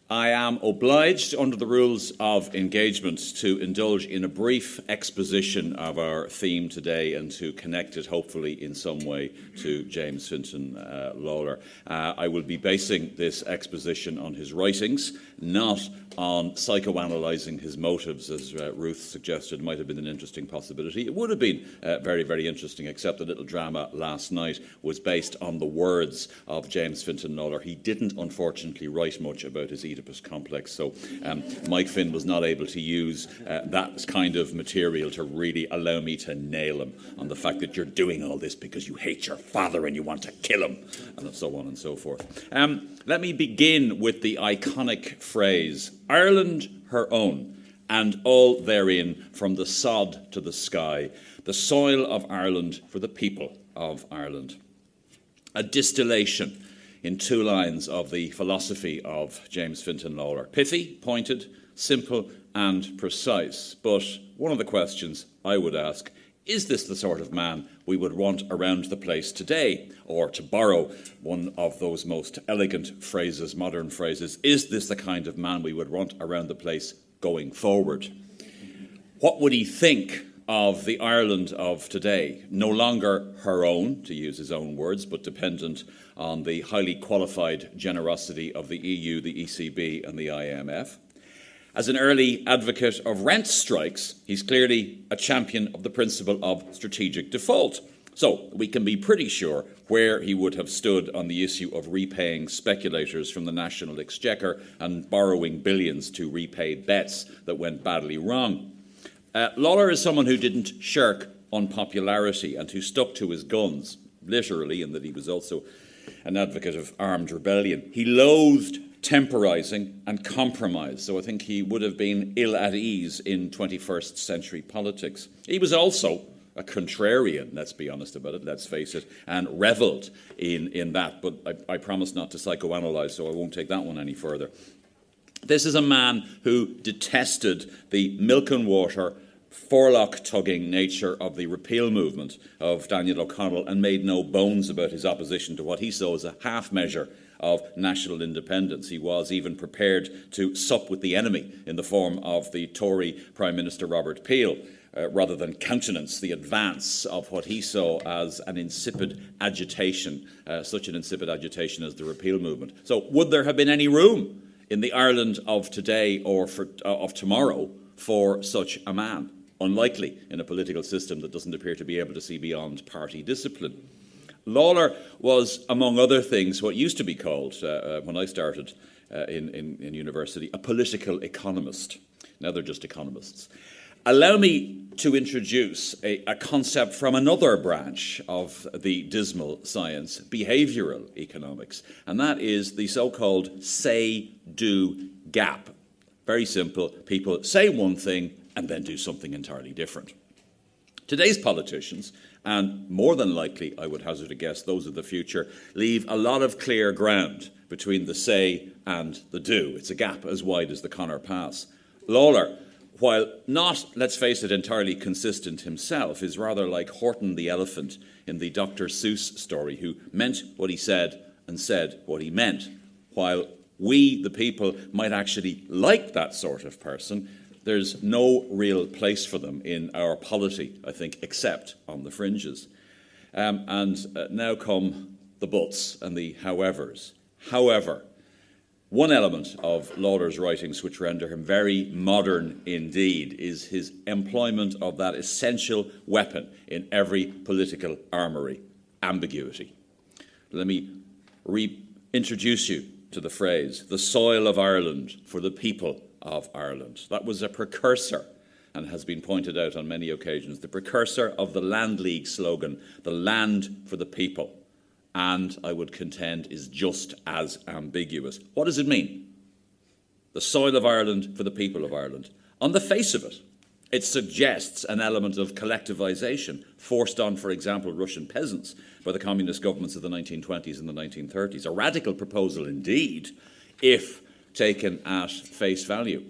I am obliged under the rules of engagement to indulge in a brief exposition of our theme today and to connect it hopefully in some way to James Fintan Lalor. I will be basing this exposition on his writings, not on psychoanalyzing his motives, as Ruth suggested might have been an interesting possibility. It would have been very, very interesting, except the little drama last night was based on the words of James Fintan Lalor. He didn't, unfortunately, write much about his Oedipus complex, so Mike Finn was not able to use that kind of material to really allow me to nail him on the fact that you're doing all this because you hate your father and you want to kill him, and so on and so forth. Let me begin with the iconic phrase, Ireland her own, and all therein from the sod to the sky, the soil of Ireland for the people of Ireland. A distillation in 2 lines of the philosophy of James Fintan Lalor. Pithy, pointed, simple and precise. But one of the questions I would ask, is this the sort of man we would want around the place today? Or to borrow one of those most elegant phrases, modern phrases, is this the kind of man we would want around the place going forward? What would he think of the Ireland of today? No longer her own, to use his own words, but dependent on the highly qualified generosity of the EU, the ECB and the IMF. As an early advocate of rent strikes, he's clearly a champion of the principle of strategic default. So we can be pretty sure where he would have stood on the issue of repaying speculators from the National Exchequer and borrowing billions to repay bets that went badly wrong. Lalor is someone who didn't shirk unpopularity and who stuck to his guns, literally, in that he was also an advocate of armed rebellion. He loathed temporising and compromise, so I think he would have been ill at ease in 21st century politics. He was also a contrarian, let's be honest about it, let's face it, and revelled in that, but I promise not to psychoanalyse, so I won't take that one any further. This is a man who detested the milk and water, forelock-tugging nature of the repeal movement of Daniel O'Connell and made no bones about his opposition to what he saw as a half measure of national independence. He was even prepared to sup with the enemy in the form of the Tory Prime Minister Robert Peel, rather than countenance the advance of what he saw as an insipid agitation, such an insipid agitation as the repeal movement. So would there have been any room in the Ireland of today or of tomorrow for such a man? Unlikely in a political system that doesn't appear to be able to see beyond party discipline. Lalor was, among other things, what used to be called, when I started in university, a political economist. Now they're just economists. Allow me to introduce a concept from another branch of the dismal science, behavioural economics, and that is the so-called say-do gap. Very simple. People say one thing and then do something entirely different. Today's politicians, and more than likely, I would hazard a guess, those of the future, leave a lot of clear ground between the say and the do. It's a gap as wide as the Connor Pass. Lalor, while not, let's face it, entirely consistent himself, is rather like Horton the elephant in the Dr. Seuss story, who meant what he said and said what he meant. While we, the people, might actually like that sort of person, there's no real place for them in our polity, I think, except on the fringes. Now come the buts and the howevers. However, one element of Lalor's writings which render him very modern indeed is his employment of that essential weapon in every political armoury, ambiguity. Let me reintroduce you to the phrase, the soil of Ireland for the people of Ireland. That was a precursor, and has been pointed out on many occasions, the precursor of the Land League slogan, the land for the people, and I would contend is just as ambiguous. What does it mean? The soil of Ireland for the people of Ireland. On the face of it, it suggests an element of collectivization forced on, for example, Russian peasants by the communist governments of the 1920s and the 1930s. A radical proposal indeed, if taken at face value.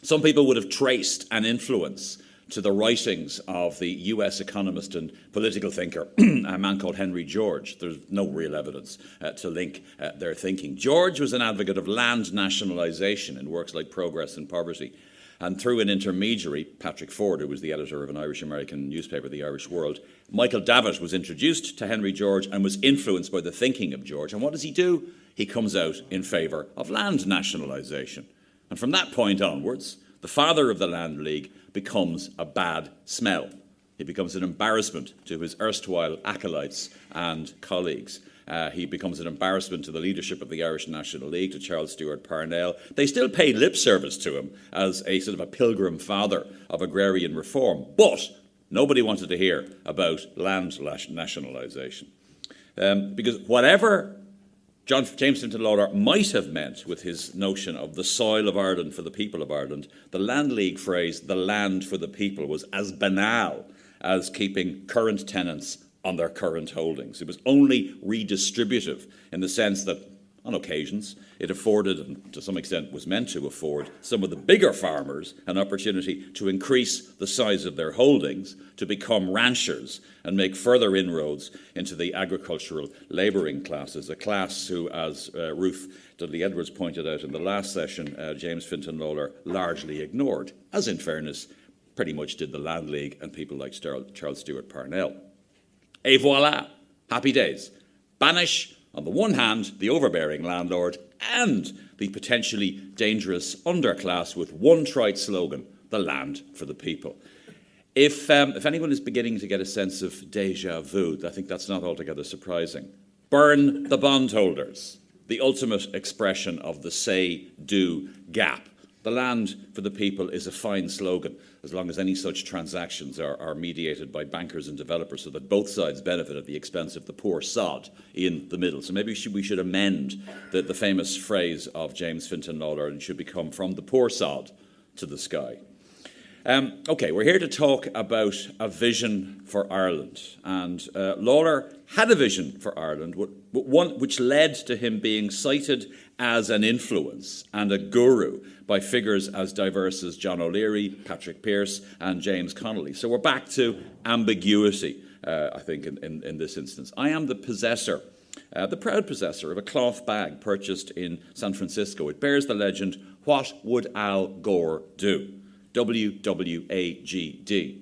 Some people would have traced an influence to the writings of the US economist and political thinker, a man called Henry George. There's no real evidence to link their thinking. George was an advocate of land nationalisation in works like Progress and Poverty. And through an intermediary, Patrick Ford, who was the editor of an Irish-American newspaper, The Irish World, Michael Davitt was introduced to Henry George and was influenced by the thinking of George. And what does he do? He comes out in favour of land nationalisation. And from that point onwards, the father of the Land League becomes a bad smell. He becomes an embarrassment to his erstwhile acolytes and colleagues. He becomes an embarrassment to the leadership of the Irish National League, to Charles Stewart Parnell. They still paid lip service to him as a sort of a pilgrim father of agrarian reform, but nobody wanted to hear about land nationalisation. Because whatever James Fintan Lalor might have meant with his notion of the soil of Ireland for the people of Ireland, the Land League phrase, the land for the people, was as banal as keeping current tenants on their current holdings. It was only redistributive in the sense that, on occasions, it afforded, and to some extent was meant to afford, some of the bigger farmers an opportunity to increase the size of their holdings, to become ranchers and make further inroads into the agricultural labouring classes, a class who, as Ruth Dudley-Edwards pointed out in the last session, James Fintan Lalor largely ignored, as in fairness pretty much did the Land League and people like Charles Stewart Parnell. Et voila, happy days. Banish, on the one hand, the overbearing landlord and the potentially dangerous underclass with one trite slogan, the land for the people. If anyone is beginning to get a sense of déjà vu, I think that's not altogether surprising. Burn the bondholders, the ultimate expression of the say-do gap. The land for the people is a fine slogan, as long as any such transactions are mediated by bankers and developers so that both sides benefit at the expense of the poor sod in the middle. So maybe we should amend the famous phrase of James Fintan Lalor, and it should become from the poor sod to the sky. OK, we're here to talk about a vision for Ireland. And Lalor had a vision for Ireland, one which led to him being cited as an influence and a guru by figures as diverse as John O'Leary, Patrick Pearse and James Connolly. So we're back to ambiguity, I think, in this instance. I am the possessor, the proud possessor of a cloth bag purchased in San Francisco. It bears the legend, "What would Al Gore do?" WWAGD.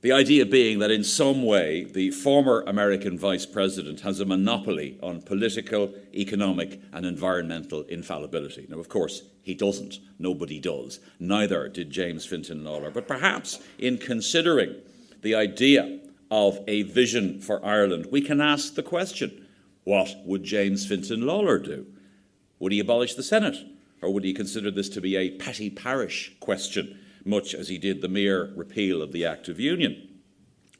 The idea being that in some way the former American vice president has a monopoly on political, economic and environmental infallibility. Now, of course, he doesn't. Nobody does. Neither did James Fintan Lalor. But perhaps in considering the idea of a vision for Ireland, we can ask the question, what would James Fintan Lalor do? Would he abolish the Senate? Or would he consider this to be a petty parish question, much as he did the mere repeal of the Act of Union?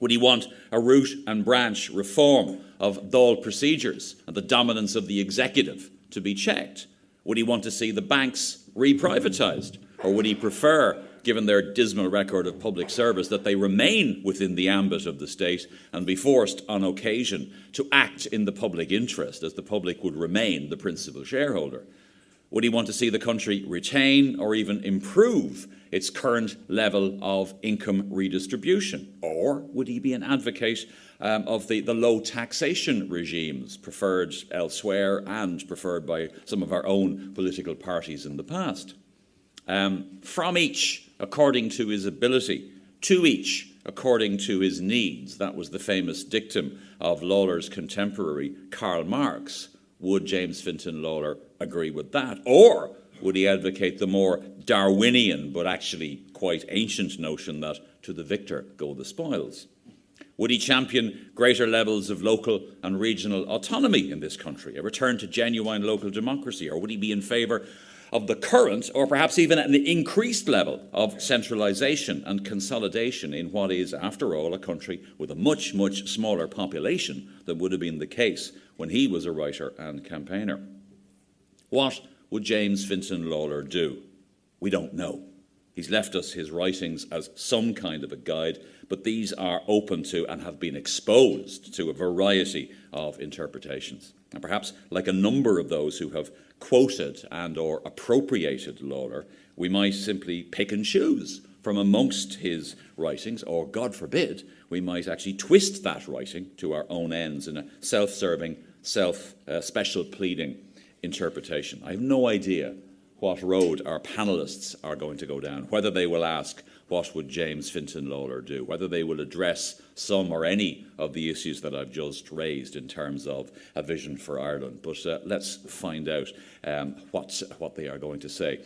Would he want a root and branch reform of Dáil procedures and the dominance of the executive to be checked? Would he want to see the banks reprivatised? Or would he prefer, given their dismal record of public service, that they remain within the ambit of the state and be forced on occasion to act in the public interest, as the public would remain the principal shareholder? Would he want to see the country retain or even improve its current level of income redistribution? Or would he be an advocate of the low taxation regimes preferred elsewhere and preferred by some of our own political parties in the past? From each, according to his ability, to each, according to his needs. That was the famous dictum of Lalor's contemporary, Karl Marx. Would James Fintan Lalor agree with that? Or would he advocate the more Darwinian, but actually quite ancient notion that to the victor go the spoils? Would he champion greater levels of local and regional autonomy in this country, a return to genuine local democracy? Or would he be in favour of the current, or perhaps even an increased level of centralisation and consolidation in what is, after all, a country with a much, much smaller population than would have been the case when he was a writer and campaigner? What would James Fintan Lalor do? We don't know. He's left us his writings as some kind of a guide, but these are open to and have been exposed to a variety of interpretations. And perhaps, like a number of those who have quoted and or appropriated Lalor, we might simply pick and choose from amongst his writings, or God forbid, we might actually twist that writing to our own ends in a self-serving, special pleading interpretation. I have no idea what road our panellists are going to go down, whether they will ask, what would James Fintan Lalor do? Whether they will address some or any of the issues that I've just raised in terms of a vision for Ireland. But let's find out what they are going to say.